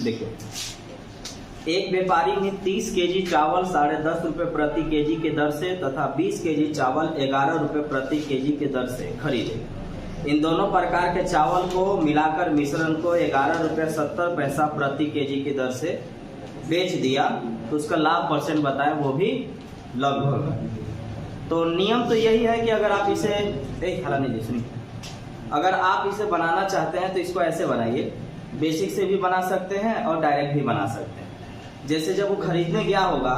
देखो, एक व्यापारी ने 30 केजी चावल 10.5 रुपए प्रति केजी के दर से तथा 20 केजी चावल 11 रुपए प्रति केजी के दर से खरीदे। इन दोनों प्रकार के चावल को मिलाकर मिश्रण को 11 रुपए 70 पैसा प्रति केजी की दर से बेच दिया, तो उसका लाभ परसेंट बताए, वो भी लगभग। तो नियम तो यही है कि अगर आप इसे अगर आप इसे बनाना चाहते हैं तो इसको ऐसे बनाइए, बेसिक से भी बना सकते हैं और डायरेक्ट भी बना सकते हैं। जैसे जब वो खरीदने गया होगा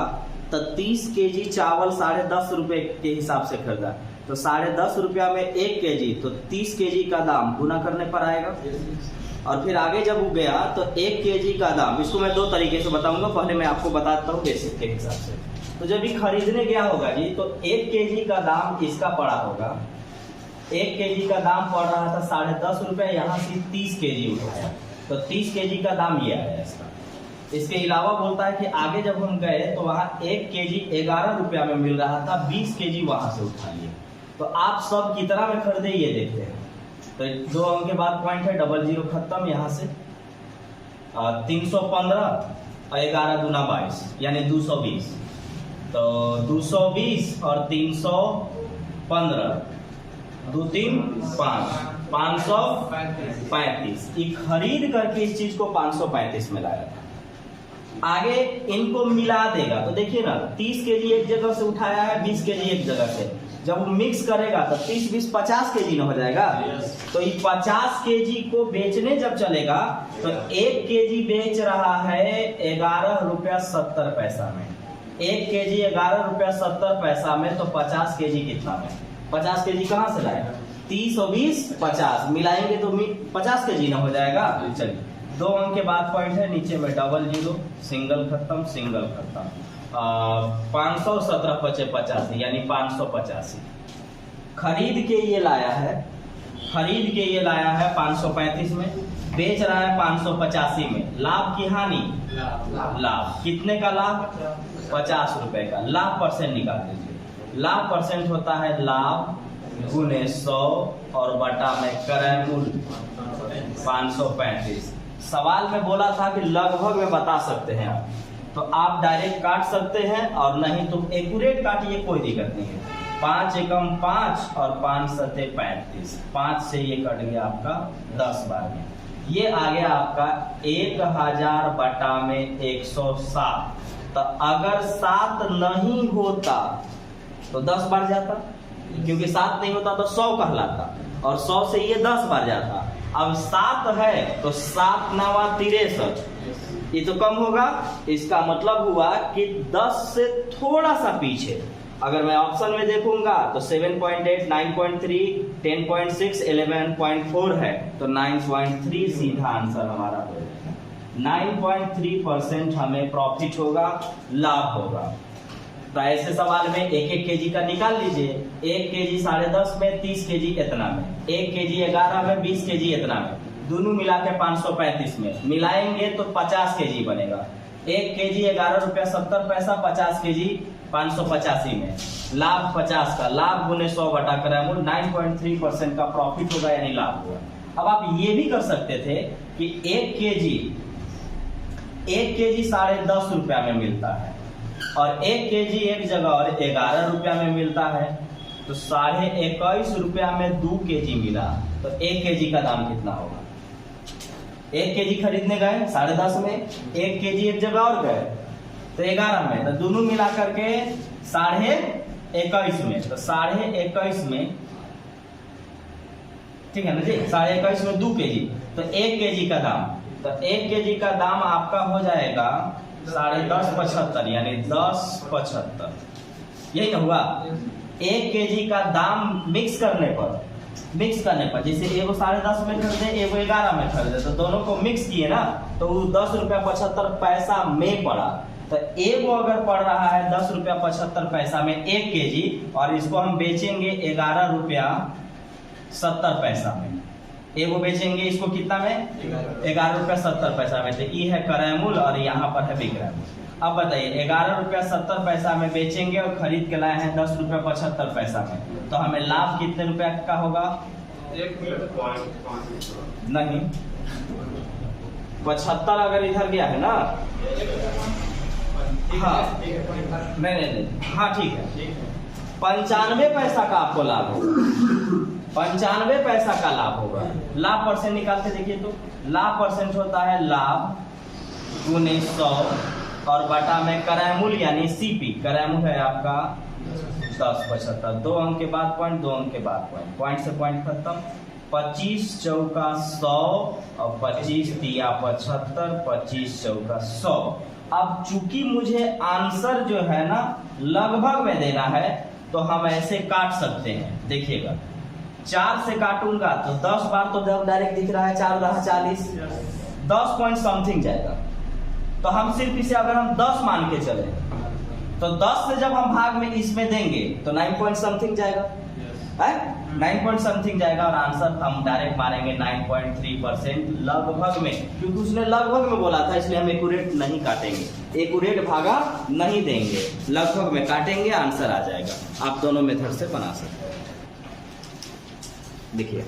तो 30 केजी चावल 10.5 रुपए के हिसाब से खरीदा, तो 10.5 रुपया में 1 केजी, तो 30 केजी का दाम गुना करने पर आएगा। और फिर आगे जब वो गया तो 1 केजी का दाम, इसको मैं 2 तरीके से बताऊंगा, पहले मैं आपको बताता हूँ बेसिक के हिसाब से। तो जब ये खरीदने गया होगा जी, तो 1 केजी का दाम इसका पड़ा होगा, 1 केजी का दाम पड़ रहा था 10.5 रुपए, यहाँ से 30 केजी उठाया, तो 30 केजी का दाम ये आया इसका। इसके अलावा बोलता है कि आगे जब हम गए तो वहाँ 1 केजी 11 रुपया में मिल रहा था, 20 केजी वहां से उठा लिए। तो आप सब कितना में खरीदे ये देखते हैं। तो 2 अंक के बाद पॉइंट है, 00 खत्म, यहाँ से 315 और 11 दूना 22 यानी 220। तो 220 और 315, 2 3 5, 535। ये खरीद करके इस चीज को 535 में लाया था। आगे इनको मिला देगा तो देखिए ना, 30 केजी एक जगह से उठाया है, 20 केजी एक जगह से, जब वो मिक्स करेगा तो 30 20 50 केजी न हो जाएगा। तो ये 50 केजी को बेचने जब चलेगा तो 1 केजी बेच रहा है 11 रुपया 70 पैसा में। 1 केजी 11 रुपया 70 पैसा में, तो 50 केजी कितना में? 50 केजी कहाँ से लाएगा? 30 और 20 50 मिलाएंगे तो 50 केजी ना हो जाएगा। चलिए 2 अंक के बाद पॉइंट है, नीचे में 00, सिंगल खत्म, सिंगल खत्म। 517 पचे 85 यानी 585। खरीद के ये लाया है, खरीद के ये लाया है 535 में, बेच रहा है 585 में। लाभ की हानि? लाभ। कितने का लाभ? 50 रुपए का। लाभ परसेंट निकाल दीजिए। लाभ परसेंट होता है लाभ गुने 100 और बटा में क्रय मूल्य 535। सवाल में बोला था कि लगभग में बता सकते हैं आप, तो आप डायरेक्ट काट सकते हैं, और नहीं तो एक्यूरेट काटिए, कोई दिक्कत नहीं है। 5 एकम 5 और 5 सते 35, 5 से ये कट गया आपका 10 बार में। ये आ गया आपका 1000 बटा में 107। तो अगर 7 नहीं होता तो 10 बार जाता, क्योंकि 7 नहीं होता तो 100 कहलाता, और 100 से ये 10 बार जाता। अब 7 है तो 7 9 63, ये तो कम होगा। इसका मतलब हुआ कि 10 से थोड़ा सा पीछे। अगर मैं ऑप्शन में देखूंगा तो 7.8, 9.3, 10.6, 11.4 है, तो 9.3 सीधा आंसर हमारा हो जाएगा। 9.3% हमें प्रॉफिट होगा, लाभ होगा। तो ऐसे सवाल में 1-1 केजी का निकाल लीजिए। 1 केजी 10.5 में, 30 केजी इतना में, 1 केजी 11 में, 20 केजी इतना में, दोनों मिला के 535 में मिलाएंगे तो 50 केजी बनेगा। 1 केजी 11 रुपया 70 पैसा, 50 केजी 585 में। लाभ 50 का, लाभ गुने 100 बटा क्रय मूल्य, 9.3% का प्रॉफिट होगा यानी लाभ होगा। अब आप ये भी कर सकते थे कि 1 केजी 10.5 रुपया में मिलता है, और 1 केजी एक जगह और 11 रुपया में मिलता है, तो 21.5 रुपया में 2 केजी मिला, तो 1 केजी का दाम कितना होगा? 1 केजी खरीदने गए 10.5 में, 1 केजी एक जगह और गए तो 11 में, तो दोनों मिला करके 21.5 में, तो 21.5 में, ठीक है ना जी, 21.5 में 2 केजी, तो 1 केजी का दाम, तो 1 केजी का दाम आपका हो जाएगा 10.5 75 यानी 10.75। यही ना हुआ? 1 केजी का दाम मिक्स करने पर, जैसे एगो 10.5 में खरीदे, एगो 11 में खरीदे, तो दोनों को मिक्स किए ना, तो वो 10 रुपया 75 पैसा में पड़ा। तो एगो अगर पड़ रहा है 10 रुपया 75 पैसा में 1 केजी, और इसको हम बेचेंगे 11 रुपया 70 पैसा में, एगो बेचेंगे इसको कितना में? 11 रुपया 70 पैसा में। तो ये है क्रय मूल्य और यहाँ पर है विक्रय मूल्य। अब बताइए 11 रुपया 70 पैसा में बेचेंगे और खरीद के लाए हैं 10 रुपया 75 पैसा में, तो हमें लाभ कितने रुपया का होगा? 1 मिनट नहीं, 75 अगर इधर गया है ना, हाँ नहीं, हाँ ठीक है, 95 पैसा का आपको लाभ होगा, 95 पैसा का लाभ होगा। लाभ परसेंट निकालते देखिए तो लाभ परसेंट होता है लाभ गुने 100 और बटा में क्रय मूल्य यानी सीपी, क्रय मूल्य है आपका 1075, 2 अंक के बाद पॉइंट, 2 अंक के बाद पॉइंट, पॉइंट से पॉइंट खत्म। 25 चौका 100 और 25 तिया 75, 25 चौका 100। अब चूंकि मुझे आंसर जो है ना लगभग में देना है तो हम ऐसे काट सकते हैं। देखिएगा 4 से काटूंगा तो 10 बार तो जब डायरेक्ट दिख रहा है 4 रहा 40, 10 पॉइंट समथिंग जाएगा। तो हम सिर्फ इसे अगर हम 10 मान के चले तो 10 से जब हम भाग में इसमें देंगे तो 9 पॉइंट समथिंग जाएगा, है 9 पॉइंट समथिंग जाएगा और आंसर हम डायरेक्ट मानेंगे 9.3% लगभग में, क्योंकि उसने लगभग में बोला था इसलिए हम एक्यूरेट नहीं काटेंगे, एक्यूरेट भागा नहीं देंगे, लगभग में काटेंगे, आंसर आ जाएगा। आप दोनों मेथड से बना सकते हैं। देखिए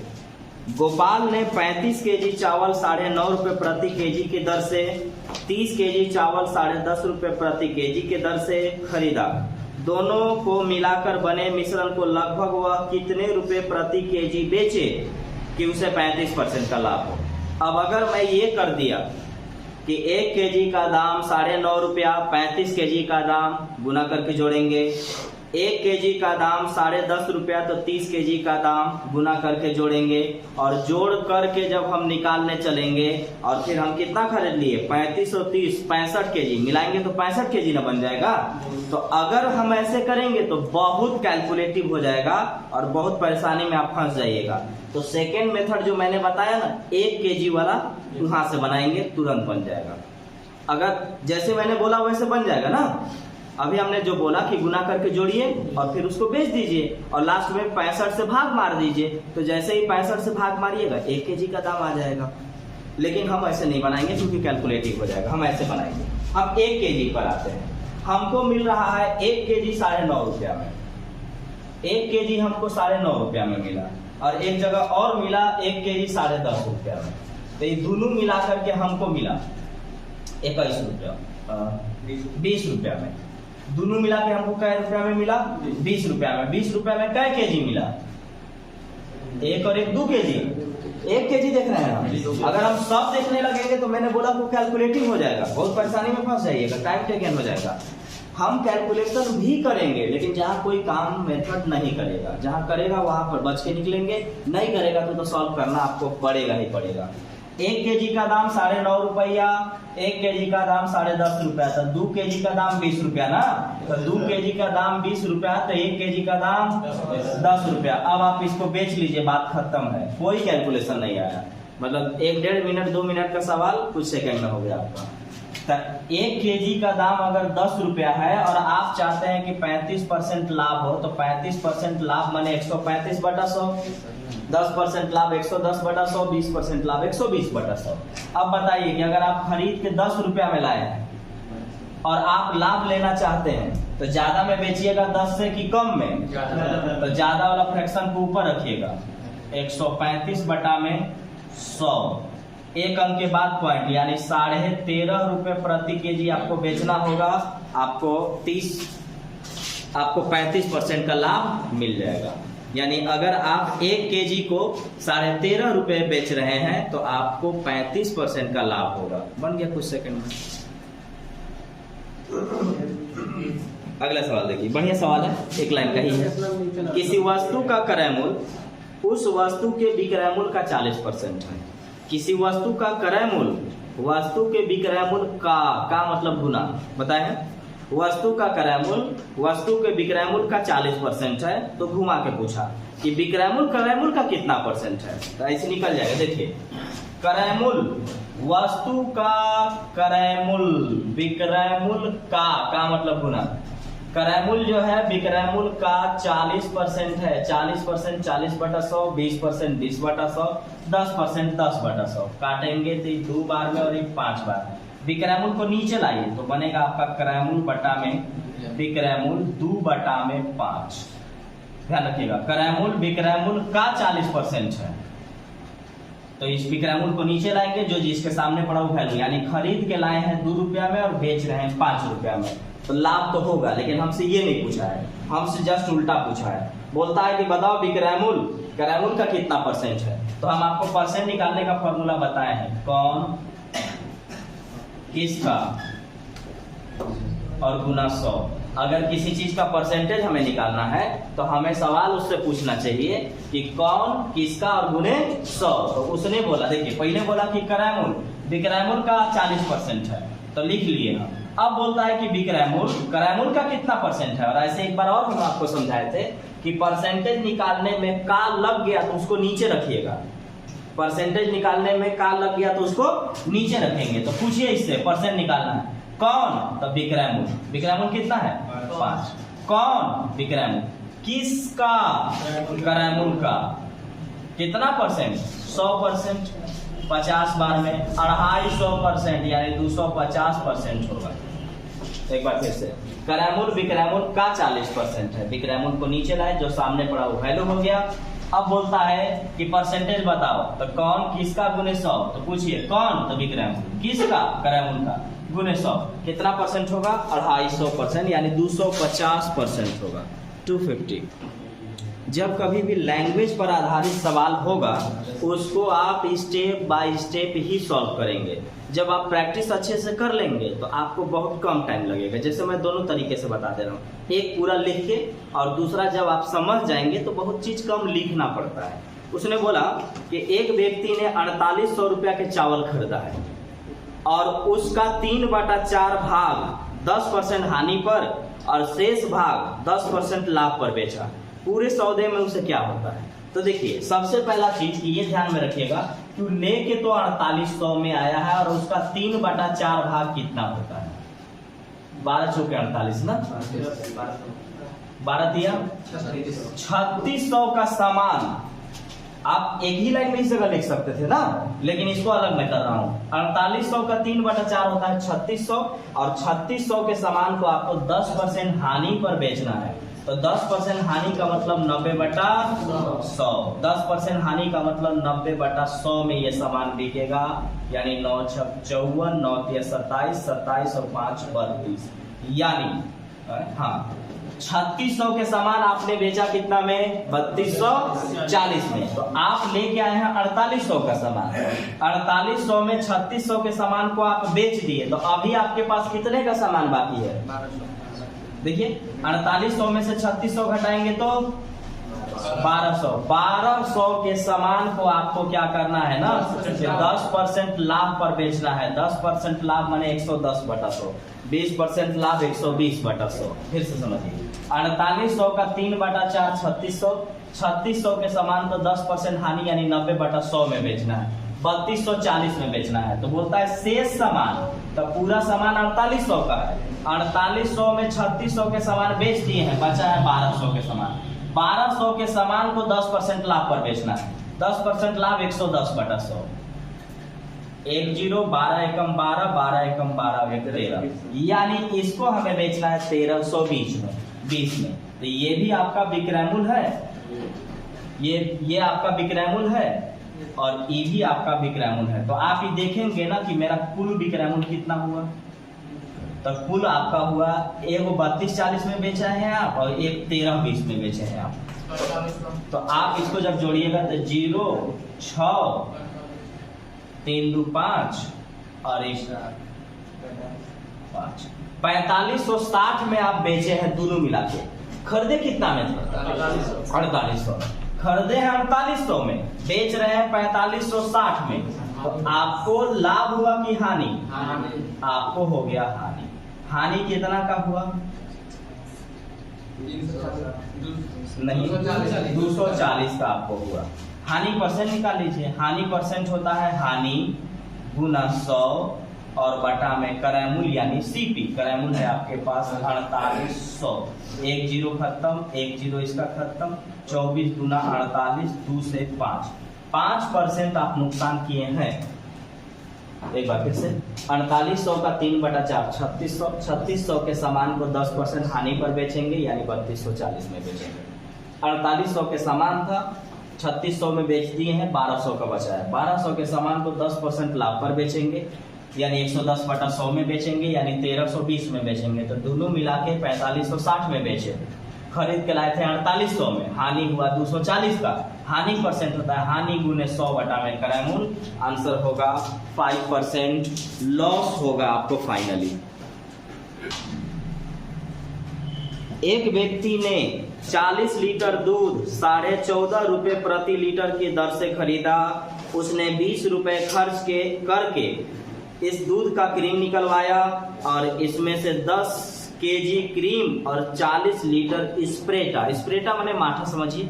गोपाल ने 35 केजी चावल 9.5 रुपए प्रति केजी की दर से 30 केजी चावल 10.5 रुपए प्रति केजी के दर से खरीदा। दोनों को मिलाकर बने मिश्रण को लगभग वह कितने रुपए प्रति केजी बेचे कि उसे 35% का लाभ हो। अब अगर मैं ये कर दिया कि 1 केजी का दाम 9.5 रुपया, 35 केजी का दाम गुना करके जोड़ेंगे, 1 केजी का दाम 10.5 रुपया तो 30 केजी का दाम गुना करके जोड़ेंगे और जोड़ करके जब हम निकालने चलेंगे और फिर हम कितना खरीद लिए 35 और 30 65 केजी मिलाएंगे तो 65 केजी ना बन जाएगा। तो अगर हम ऐसे करेंगे तो बहुत कैलकुलेटिव हो जाएगा और बहुत परेशानी में आप फंस जाइएगा। तो सेकेंड मेथड जो मैंने बताया ना 1 केजी वाला वहां से बनाएंगे तुरंत बन जाएगा। अगर जैसे मैंने बोला वैसे बन जाएगा ना। अभी हमने जो बोला कि गुना करके जोड़िए और फिर उसको बेच दीजिए और लास्ट में 65 से भाग मार दीजिए, तो जैसे ही 65 से भाग मारिएगा 1 केजी का दाम आ जाएगा। लेकिन हम ऐसे नहीं बनाएंगे क्योंकि कैलकुलेटिव हो जाएगा, हम ऐसे बनाएंगे। हम 1 केजी पर आते हैं। हमको मिल रहा है 1 केजी 9.5 रुपया में, 1 केजी हमको 9.5 रुपया में मिला और एक जगह और मिला 1 केजी 10.5 रुपया में। तो ये दोनों मिला करके हमको मिला 21 रुपया 20 रुपया में। दोनों मिला के हमको कै रुपया में मिला 20 रुपया में। 20 रुपया में कै केजी मिला 1 और 1 2 केजी, 1 केजी देख रहे हैं हम। अगर हम सब देखने लगेंगे तो मैंने बोला वो कैलकुलेटिव हो जाएगा, बहुत परेशानी में फंस जाइएगा, टाइम टेकन हो जाएगा। हम कैलकुलेशन भी करेंगे लेकिन जहाँ कोई काम मेथड नहीं करेगा, जहाँ करेगा वहां पर बच के निकलेंगे, नहीं करेगा तो सॉल्व करना आपको पड़ेगा ही पड़ेगा। 1 केजी का दाम 9.5 रुपया, 1 केजी का दाम 10.5 रुपया, तो 2 केजी का दाम 20 रुपया ना, तो 2 केजी का दाम 20 रुपया तो 1 केजी का दाम 10 रुपया। अब आप इसको बेच लीजिए, बात खत्म है, कोई कैलकुलेशन नहीं आया। मतलब 1-1.5 मिनट 2 मिनट का सवाल कुछ सेकंड में हो गया आपका। 1 केजी का दाम अगर 10 रुपया है और आप चाहते हैं कि 35% लाभ हो, तो 35% लाभ माने 135/100, 10% लाभ 110/100, 20% लाभ 120/100। अब बताइए कि अगर आप खरीद के 10 रुपया में लाए हैं और आप लाभ लेना चाहते हैं तो ज्यादा में बेचिएगा 10 से कि कम में, तो ज्यादा वाला फ्रैक्शन को ऊपर रखिएगा, 135/100, 1 अंक के बाद पॉइंट यानी 13.5 रुपए प्रति केजी आपको बेचना होगा। आपको 35% का लाभ मिल जाएगा। यानी अगर आप 1 केजी को 13.5 रुपए बेच रहे हैं तो आपको 35% का लाभ होगा। बन गया कुछ सेकंड में। अगला सवाल देखिए, बढ़िया सवाल है, एक लाइन का ही है। किसी वस्तु का क्रय मूल्य उस वस्तु के विक्रय मूल्य का 40% है। किसी वस्तु का क्रय मूल्य वस्तु के विक्रय मूल्य का मतलब गुना बताए हैं। वस्तु का क्रय मूल्य वस्तु के विक्रय मूल्य का 40% है, तो घुमा के पूछा कि विक्रय मूल्य क्रय मूल्य का कितना % है, तो ऐसे निकल जाएगा। देखिए क्रय मूल्य वस्तु का क्रय मूल्य विक्रय मूल्य का मतलब गुना, क्रय मूल्य जो है विक्रय मूल्य का 40% है, 40% 40/100, 20% 20/100, 10% 10/100। काटेंगे तो 2 बार में और 5 बार। विक्रय मूल्य को नीचे लाइए तो बनेगा आपका क्रय मूल्य बटा में विक्रय मूल्य 2/5। ध्यान रखिएगा, क्रय मूल्य विक्रय मूल्य का 40% है तो इस विक्रयमूल्य को नीचे लाएंगे, जो जिसके सामने पड़ा वो वैल्यू, यानी खरीद के लाए हैं 2 रुपया में और बेच रहे हैं 5 रुपया में, तो लाभ तो होगा, लेकिन हमसे ये नहीं पूछा है, हमसे जस्ट उल्टा पूछा है। बोलता है कि बताओ विक्रयमूल्य का कितना परसेंट है। तो हम आपको परसेंट निकालने का फॉर्मूला बताए हैं, कौन, किसका और गुना 100। अगर किसी चीज का परसेंटेज हमें निकालना है तो हमें सवाल उससे पूछना चाहिए कि कौन, किसका और गुने 100। तो उसने बोला, देखिए पहले बोला कि विक्रयमूल्य का 40% है, तो लिख लिए हम। अब बोलता है कि विक्रयमूल्य का कितना परसेंट है। और ऐसे एक बार और हम आपको समझाए थे कि परसेंटेज निकालने में का लग गया तो उसको नीचे रखिएगा, परसेंटेज निकालने में का लग गया तो उसको नीचे रखेंगे। तो पूछिए इससे परसेंट निकालना है, कौन, तो विक्रयमूल्य कितना है 5। कौन, विक्रयमूल्य, किसका, क्रयमूल्य का कितना परसेंट 100%, 50 बार में 250% यानी 250% होगा। एक बार फिर से, विक्रयमूल्य का 40% है, विक्रयमूल्य को नीचे लाए, जो सामने पड़ा वो वैल्यू हो गया। अब बोलता है कि परसेंटेज बताओ, तो कौन, किसका गुने 100। तो पूछिए कौन, तो विक्रयमूल्य, किसका, क्रयमूल्य का, गुने 100 कितना परसेंट होगा 250% यानी 250% होगा 250। जब कभी भी लैंग्वेज पर आधारित सवाल होगा उसको आप step by step he solve करेंगे। जब आप प्रैक्टिस अच्छे से कर लेंगे तो आपको बहुत कम टाइम लगेगा। जैसे मैं दोनों तरीके से बता दे रहा हूँ, एक पूरा लिख के और दूसरा जब आप समझ जाएंगे तो बहुत चीज कम लिखना पड़ता है। उसने बोला कि एक व्यक्ति ने 4800 रुपया के चावल खरीदा है और उसका 3/4 भाग 10% हानि पर और शेष भाग 10% लाभ पर बेचा। पूरे सौदे में उसे क्या होता है। तो देखिए सबसे पहला चीज कि ये ध्यान में रखिएगा कि लेके तो 4800 में आया है और उसका 3/4 भाग कितना होता है 12 चौके 48 ना, 12 दिया 3600 का सामान। आप एक ही लाइन में इस जगह लिख सकते थे ना, लेकिन इसको अलग मैं कर रहा हूँ। 4800 का 3/4 होता है 3600 और 3600 के सामान को आपको 10% हानि पर बेचना है। तो 10% हानि का मतलब 90/100। 10% हानि का मतलब 90/100 में ये सामान बिकेगा, यानी 9 छक 54, 9 तिया 27, 27 और 5 32, यानी हाँ 3600 के सामान आपने बेचा कितना में 3240 में। तो आप लेके आए हैं 4800 का सामान, 4800 में 3600 के सामान को आप बेच दिए, तो अभी आपके पास कितने का सामान बाकी है। देखिए 4800 में से 3600 घटाएंगे तो 1200 के सामान को आपको क्या करना है ना 10% लाभ पर बेचना है। 10% लाभ माने 110/100, 20% लाभ 120/100। फिर से समझिए 4800 का 3/4 3600, 3600 के सामान को 10% हानि यानी 90/100 में बेचना है, 3240 में बेचना है। तो बोलता है शेष सामान, तो पूरा सामान 4800 का है, 4800 में 3600 के सामान बेच दिए हैं, बचा है 1200 के सामान। 1200 के सामान को 10% लाभ पर बेचना है, 10% लाभ 110/100। 10 12 एकम 12, 12 एकम 12 13, यानी इसको हमें बेचना है 1320 में, 20 में। तो ये भी आपका विक्रयमूल्य है, ये आपका विक्रयमूल्य है और ये भी आपका विक्रयमूल्य है। तो आप ये देखेंगे ना कि मेरा कुल विक्रयमूल्य कितना हुआ। तो कुल आपका हुआ एक 3240 में बेचा है आप और एक 1320 में बेचे हैं आप। तो आप इसको जब जोड़िएगा तो 0 6 3 2 5 और 5 4560 में आप बेचे हैं दोनों मिला के। खरीदे कितना में था 4800, खरीदे हैं 4800 में, बेच रहे हैं 4560 में। तो आपको लाभ हुआ कि हानि, आपको हो गया हानि। हानि कितना का हुआ नहीं 240 का आपको हुआ। हानि परसेंट निकाल लीजिए, हानि परसेंट होता है हानि गुना 100 और बटा में क्रयमूल्य यानी सीपी। क्रयमूल्य है आपके पास 4800, 1 0 खत्म, 1 0 इसका खत्म, 24 गुना 48 2 से 5% आप नुकसान किए हैं। एक बार फिर से 4800 का 3/4 3600, 3600 के सामान को 10% हानि पर बेचेंगे यानी 3240 में बेचेंगे। 4800 के सामान था, 3600 में बेच दिए हैं, 1200 का बचा है। 1200 के सामान को 10% लाभ पर बेचेंगे, यानी 110/100 में बेचेंगे, यानी 1320 में बेचेंगे। तो दोनों मिला के 4560 में बेचे। खरीद के लाए थे 4800 में, हानि हुआ 240 का। हानि परसेंट होता है हानि गुने 100 बटा में क्रय मूल्य। आंसर होगा 5% लॉस होगा आपको फाइनली। एक व्यक्ति ने 40 लीटर दूध 14.5 रुपए प्रति लीटर की दर से खरीदा। उसने 20 रुपए खर्च करके इस दूध का क्रीम निकलवाया और इसमें से 10 केजी क्रीम और 40 लीटर स्प्रेटा माने माठा समझिए,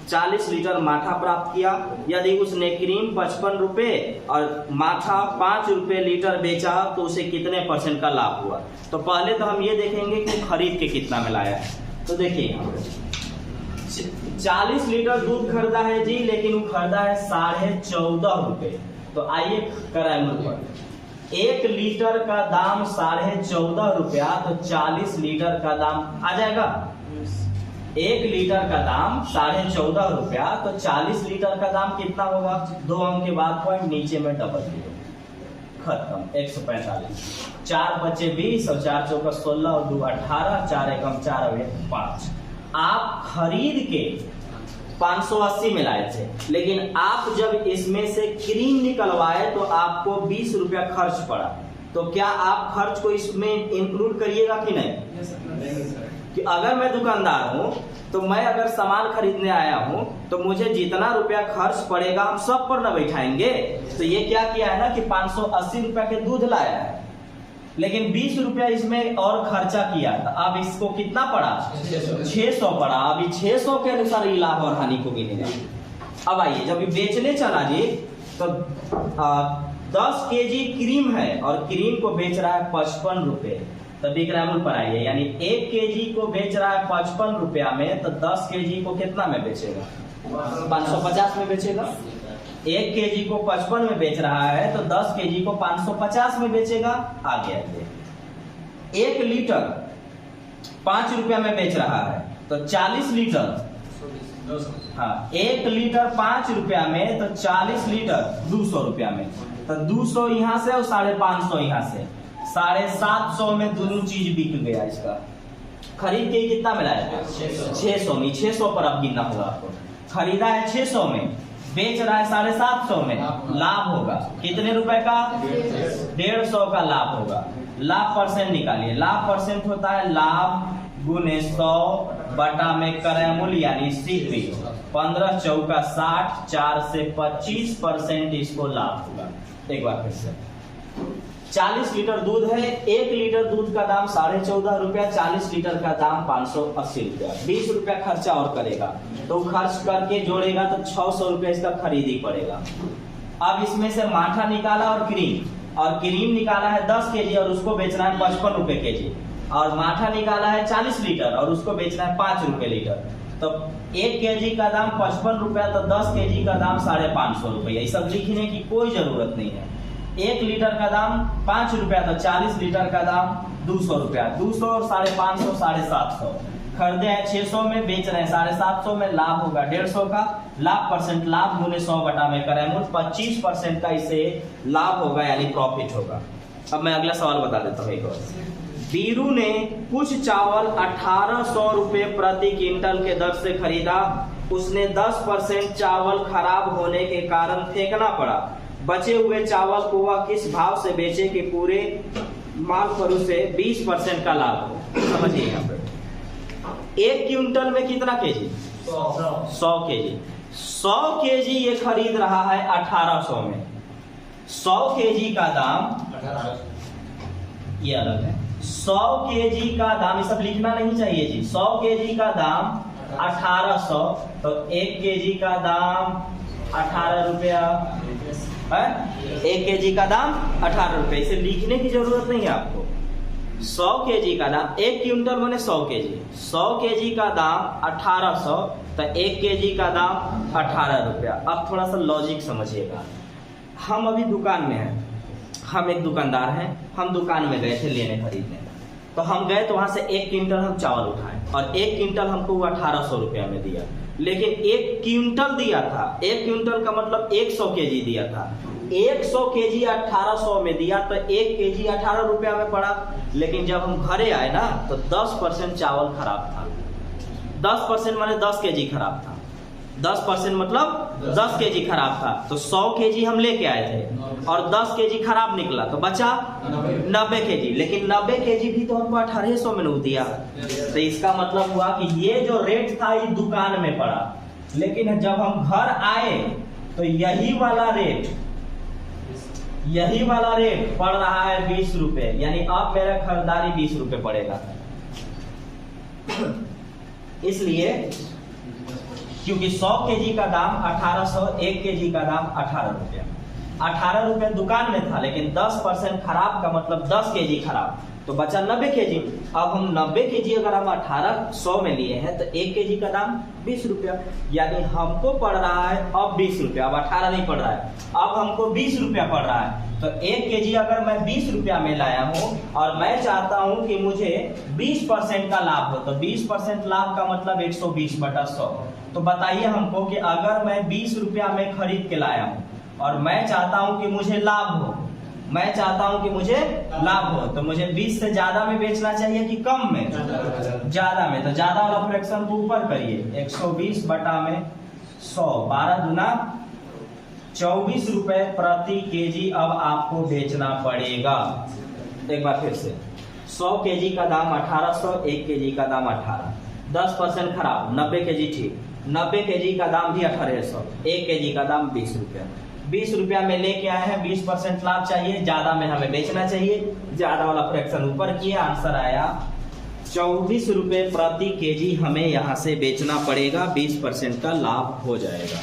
40 लीटर माठा प्राप्त किया। यदि उसने क्रीम 55 रुपए और माठा 5 रुपए लीटर बेचा तो उसे कितने % का लाभ हुआ। तो पहले तो हम ये देखेंगे कि खरीद के कितना में लाया है। तो देखिए यहाँ पे 40 लीटर दूध खरीदा है जी, लेकिन वो खरीदा है 14.5 रुपए। तो आइए क्रय मूल्य पर, 1 लीटर का दाम 14.5 रुपया, तो 40 लीटर का दाम आ जाएगा। 1 लीटर का दाम 14.5 रुपया, तो 40 लीटर का दाम कितना होगा? 2 अंक के बाद पॉइंट नीचे में डबल जीरो, खत्म। 145, 4 बचे 20 और 4 चौका 16 और 2 18, 4 एकम 4 और 1 5। आप खरीद के 580 में लाए थे, लेकिन आप जब इसमें से क्रीम निकलवाए तो आपको 20 रुपया खर्च पड़ा। तो क्या आप खर्च को इसमें इंक्लूड करिएगा कि नहीं? कि अगर मैं दुकानदार हूं तो मैं अगर सामान खरीदने आया हूं तो मुझे जितना रुपया खर्च पड़ेगा हम सब पर न बैठाएंगे। तो ये क्या किया है ना कि 580 रुपया के दूध लाया है, लेकिन 20 रुपया इसमें और खर्चा किया। अब इसको कितना पड़ा? 600 पड़ा। अभी 600 के अनुसार ये लाभ और हानि को गिनेगा। अब आइए, जब बेचने चला जी तो 10 केजी क्रीम है और क्रीम को बेच रहा है 55 रुपए। तो विक्रय मूल्य पर आइए, यानी 1 केजी को बेच रहा है 55 रुपया में, तो 10 केजी को कितना में बेचेगा? 550 में बेचेगा। 1 केजी को 55 में बेच रहा है तो 10 केजी को 550 में बेचेगा। आगे आइए, 1 लीटर 5 रुपया में बेच रहा है तो 40 लीटर, हाँ 1 लीटर 5 रुपया में, तो 40 लीटर 200 रुपया में। तो 200 यहाँ से और 550 यहाँ से, 750 में दोनों चीज बिक गया। इसका खरीद के कितना मिला है? 600 में। 600 पर अब गिनना होगा आपको। खरीदा है 600 में, बेच रहा है 750 में, लाभ होगा कितने रुपए का? 150 का लाभ होगा। लाभ परसेंट निकालिए। लाभ परसेंट होता है लाभ गुने 100 बटा में क्रय मूल्य, यानी सीपी। 15 चौका 60, 4 से 25% इसको लाभ होगा। एक बार फिर से, 40 लीटर दूध है, 1 लीटर दूध का दाम 14.5 रुपया, 40 लीटर का दाम 580 रुपया। 20 रुपया खर्चा और करेगा, तो खर्च करके जोड़ेगा तो 600 रुपया इसका खरीद ही पड़ेगा। अब इसमें से माठा निकाला और क्रीम निकाला है 10 केजी और उसको बेचना है 55 रुपए केजी, और माठा निकाला है 40 लीटर और उसको बेचना है 5 रुपए लीटर। तो 1 केजी का दाम 55 रुपया, तो 10 केजी का दाम 550 रुपया। ये सब लिखने की कोई जरूरत नहीं है। 1 लीटर का दाम 5 रुपया, तो 40 लीटर का दाम 200 रुपया। 200 और 550, 750। खरीदे हैं 600 में, बेच रहे हैं 750 में, लाभ होगा 150 का। लाभ परसेंट, लाभ गुने 100 बटा में क्रय मूल्य, 25% का इसे लाभ होगा, यानी प्रॉफिट होगा। अब मैं अगला सवाल बता देता हूँ एक और। बीरू ने कुछ चावल 1800 रुपए प्रति क्विंटल के दर से खरीदा। उसने 10% चावल खराब होने के कारण फेंकना पड़ा। बचे हुए चावल को वह किस भाव से बेचे कि पूरे माल पर उसे 20% का लाभ हो? समझिए यहाँ पे 1 क्विंटल में कितना केजी? 100 केजी। 100 केजी ये खरीद रहा है 1800 में। 100 केजी का दाम ये अलग है। 100 केजी का दाम, ये सब लिखना नहीं चाहिए जी। 100 केजी का दाम 1800, तो 1 केजी का दाम 18 रुपया है। 1 केजी का दाम 18 रुपए, इसे लिखने की जरूरत नहीं है आपको। 100 केजी का दाम, 1 क्विंटल माने 100 केजी। 100 केजी का दाम 1800, तो 1 केजी का दाम 18 रुपया। अब थोड़ा सा लॉजिक समझिएगा। हम अभी दुकान में हैं, हम एक दुकानदार हैं, हम दुकान में गए थे लेने खरीदने। तो हम गए तो वहां से 1 क्विंटल हम चावल उठाए और 1 क्विंटल हमको 1800 रुपया में दिया। लेकिन 1 क्विंटल दिया था। 1 क्विंटल का मतलब 100 केजी दिया था। 100 केजी 1800 में दिया तो 1 केजी 18 रुपया में पड़ा। लेकिन जब हम घरे आए ना तो 10% चावल खराब था। 10% माने 10 केजी खराब था। 10% मतलब 10 केजी खराब था। तो 100 केजी हम लेके आए थे और 10 केजी खराब निकला तो बचा 90 केजी। लेकिन 90 केजी भी तो हमको 1800 में नहीं दिया। तो इसका मतलब हुआ कि ये जो रेट था ये दुकान में पड़ा, लेकिन जब हम घर आए तो यही वाला रेट पड़ रहा है 20 रुपए। यानी अब मेरा खरीदारी 20 रुपए पड़ेगा। इसलिए क्योंकि 100 केजी का दाम 1800, 1 केजी का दाम 18 रुपया। 18 रुपये दुकान में था, लेकिन 10% खराब का मतलब 10 केजी खराब, तो बचा 90 केजी। अब हम 90 केजी अगर हम 1800 में लिए हैं तो 1 केजी का दाम 20 रुपया। यानी हमको पड़ रहा है अब 20 रुपया, अब 18 नहीं पड़ रहा है, अब हमको 20 रुपया पड़ रहा है। तो 1 केजी अगर मैं 20 रुपया में लाया हूँ और मैं चाहता हूँ कि मुझे 20% का लाभ हो, तो 20% लाभ का मतलब 120/100। तो बताइए हमको कि अगर मैं 20 रुपया में खरीद के लाया हूँ और मैं चाहता हूँ कि मुझे लाभ हो, तो मुझे 20 से ज्यादा में बेचना चाहिए कि कम में? ज्यादा में। तो ज्यादा वाला फ्रैक्शन को ऊपर करिए, 120/100, 12 दूना 24 रुपए प्रति केजी अब आपको बेचना पड़ेगा। एक बार फिर से, 100 केजी का दाम 1800, 1 केजी का दाम 18, 10% खराब, 90 केजी ठीक, 90 केजी का दाम भी 1800, 1 केजी का दाम 20 रुपया। 20 रुपया में लेके आए हैं, 20% लाभ चाहिए, ज्यादा में हमें बेचना चाहिए, ज्यादा वाला फ्रैक्शन ऊपर किया, आंसर आया 24 रुपए प्रति केजी हमें यहाँ से बेचना पड़ेगा, 20% का लाभ हो जाएगा।